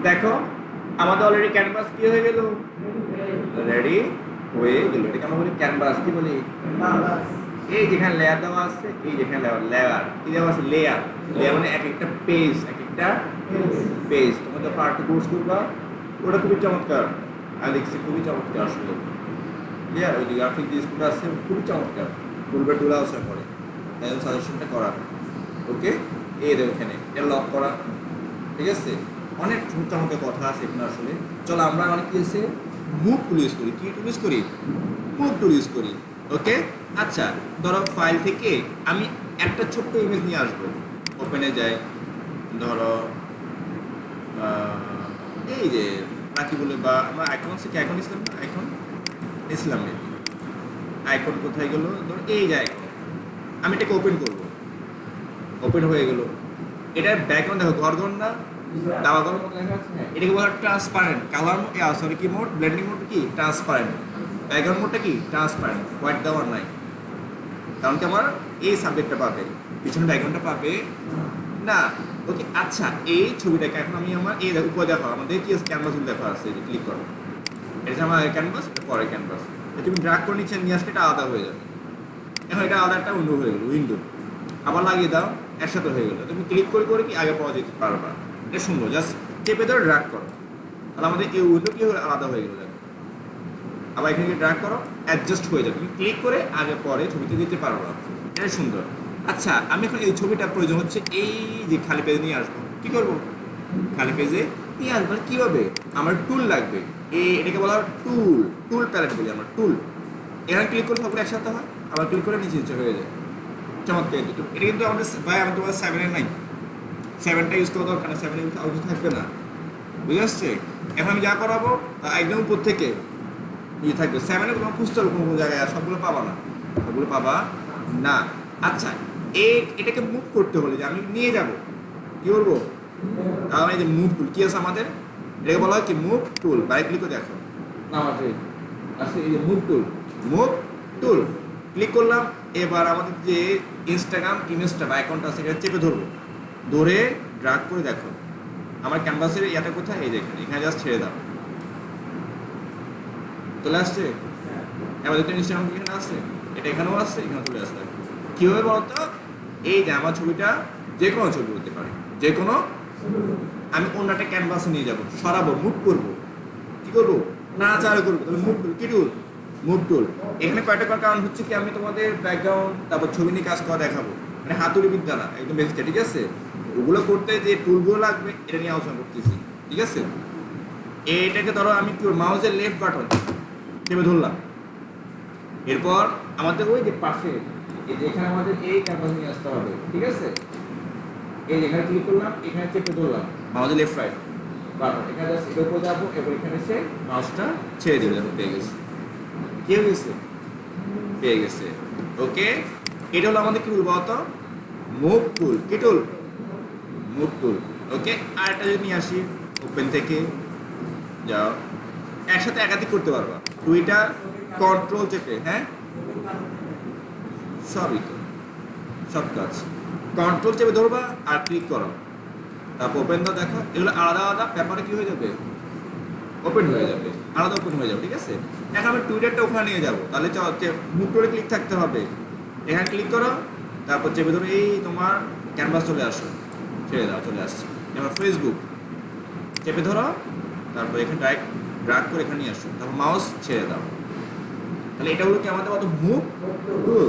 দেখো আমাদের already canvas কি হয়ে গেল, রেডি হয়ে গেল। এটাকে আমরা বলি ক্যানভাস। কি বলি? এই যেখানে লেয়ার দেওয়া আছে, এই যেখানে লেয়ার কি দেওয়া আছে, লেয়ার। লেয়ার মানে এক একটা পেজ, এক একটা পেজ। তোমাদের পার্টি কোর্স করবা, ওটা খুবই চমৎকার। আমি দেখছি খুবই চমৎকার আসলে। ক্লিয়ার? ওই যে গ্রাফিক যে স্কুল আছে খুবই চমৎকার, টুলবার টুলা আসা করে, তাই সাজেশনটা করা। ওকে, এই দেখো এখানে এটা লক করা, ঠিক আছে? অনেক চমৎকার কথা আছে এখানে আসলে। চলো আমরা অনেক কি আছে, মুভ টুল ইউজ করি। কি টুল ইউজ করি? মুভ টুল ইউজ করি। ওকে, আচ্ছা ধরো ফাইল থেকে আমি একটা ছোট্ট ইমেজ নিয়ে আসবো, ওপেনে যাই, ধরো এই যে বাকি বলে, বা আমরা আইকন থেকে আইকন ইসলাম না, আইকন ইসলাম মেবি। আইকন কোথায় গেল? ধরো এই যে আইকন, আমি এটাকে ওপেন করবো, ওপেন হয়ে গেল। এটার ব্যাকগ্রাউন্ড দেখো, ঘর ঘর না দাওয়া ঘর মতো দেখা যাচ্ছে। এটাকে বলা ট্রান্সপারেন্ট কালার, সরি কি মোড, ব্লেন্ডিং মোড কি ট্রান্সপারেন্ট, ব্যাকগ্রাউন্ড মোডটা কি ট্রান্সপারেন্ট, হোয়াইট দেওয়ার নাই, কারণ কি আমার এই সাবজেক্টটা পাবে, পিছনে ব্যাকগ্রাউন্ডটা পাবে না। ওকে, আচ্ছা এই ছবিটাকে এখন আমি আমার এই উপরে দেখো, আমাদের কি ক্যানভাস দেখা আছে, ক্লিক করো, এটা আমার ক্যানভাস, এটা পরে ক্যানভাস। তুমি ড্রাগ করে নিচে নিয়ে আসলে এটা আলাদা হয়ে যাবে। এখন এটা আলাদা একটা উইন্ডো হয়ে গেল, উইন্ডো আবার লাগিয়ে দাও, একসাথে হয়ে গেলো। তুমি ক্লিক করে করে কি আগে পাওয়া যেতে পারবা। এটা সুন্দর, জাস্ট চেপে ধরে ড্রাগ করো, তাহলে আমাদের এই উইন্ডো কি আলাদা হয়ে গেলো। দেখো আবার এখানে ড্রাগ করো, অ্যাডজাস্ট হয়ে যাবে। তুমি ক্লিক করে আগে পরে ছবিতে দিতে পারবা। এটা সুন্দর। আচ্ছা আমি এখন এই ছবিটা প্রয়োজন হচ্ছে এই যে খালি পেজে নিয়ে আসবো, কি করবো? খালি পেজে নিয়ে আসবো কীভাবে? আমার টুল লাগবে। এটাকে বলা হয় টুল, টুল প্যালেট বলি আমরা, টুল। এখানে ক্লিক করলে সবগুলো একসাথে হয়, আবার ক্লিক করে নিচে নিচে হয়ে যায়। চমৎকার। এটা কিন্তু আমাদের ভাই, আমাদের তোমার 7-এর নাই, 7টা ইউজ করা দরকার না, 7-এর আউট থাকবে না, বুঝে আসছে? এখন আমি যা করাবো একদম উপর থেকে ইয়ে থাকবে। 7-এ তোমার খুঁজতে হবে কোনো জায়গায়, আর সবগুলো পাবা না, সবগুলো পাবা না। আচ্ছা এটাকে মুভ করতে হলে যে আমি নিয়ে যাব, কি করবো? তাহলে এই যে মুভ টুল কি আছে আমাদের, এটাকে বলা হয় কি মুভ টুল। বাইরে ক্লিক করে দেখো না আছে, আছে এই যে move tool, move tool click করলাম। এবার আমাদের যে ইনস্টাগ্রাম ইমেজটা বা অ্যাকাউন্ট আছে সেটা চেপে ধরবো, ধরে ড্রাগ করে দেখো আমার ক্যানভাসের ইয়াটা কোথায়, এই যে এখানে জাস্ট ছেড়ে দাও, চলে আসছে। এবার যেটা ইনস্টাগ্রাম এখানে আসছে, এটা এখানেও আসছে, এখানে চলে আসছে। কীভাবে বলতো, এই যে আমার ছবিটা যে কোনো ছবি হতে পারে, যে কোনো, আমি অন্যটা ক্যানভাসে নিয়ে যাবো, সরাবো, মুভ করবো, কী করবো? নাড়াচাড়া করবো, তাহলে মুভ টুল। কি টুল? Move tool. এখানে কয়টা কারণ হচ্ছে কি, আমি তোমাদের ব্যাকগ্রাউন্ড তারপর ছবি নিয়ে কাজ করা দেখাবো, মানে হাতুড়ি বিদ্যা না, একদম বেসিকটা, ঠিক আছে? ওগুলো করতে যে টুলগুলো লাগবে এটা নিয়ে আলোচনা করতেছি, ঠিক আছে? এটাকে ধরো আমি কি মাউসের লেফট বাটন চেপে ধরলাম, এরপর আমাদের ওই যে পাশে এই যে এখানে আমাদের এই ক্যানভাস নিয়ে আসতে হবে, ঠিক আছে? এই যেখানে ক্লিক করলাম, এখানে চেপে ধরলাম মাউসের লেফট রাইট বাটন, এখানে জাস্ট এটার উপর যাবো, এবার এখানে এসে মাউসটা ছেড়ে দেবে, দেখো পেয়ে গেছে। কি হয়ে গেছে? পেয়ে গেছে। ওকে, এটা হলো আমাদের কি টুল বলতো? Move tool. কি টুল? Move tool. ওকে, আর একটা যদি নিয়ে আসি, ওপেন থেকে যাও, একসাথে একাধিক করতে পারবা, টুইটার কন্ট্রোল চেপে, হ্যাঁ সবই তো, সব কাজ কন্ট্রোল চেপে ধরবা আর ক্লিক করো, তারপর ওপেন দাও। দেখো এগুলো আলাদা আলাদা পেপারে কি হয়ে যাবে, ওপেন হয়ে যাবে, আলাদা ওপেন হয়ে যাবে, ঠিক আছে? এখন আমি টুইটারটা ওখানে নিয়ে যাবো, তাহলে মুভ টুলে ক্লিক থাকতে হবে, এখানে ক্লিক করো, তারপর চেপে ধরো, এই তোমার ক্যানভাস চলে আসো, ছেড়ে দাও, চলে আসছে। এবার ফেসবুক চেপে ধরো, তারপর এখানে ডাইরেক্ট ড্রাগ করে এখানে নিয়ে আসো, তারপর মাউস ছেড়ে দাও। তাহলে এটা হলো কি আমাদের মতো মুভ টুল।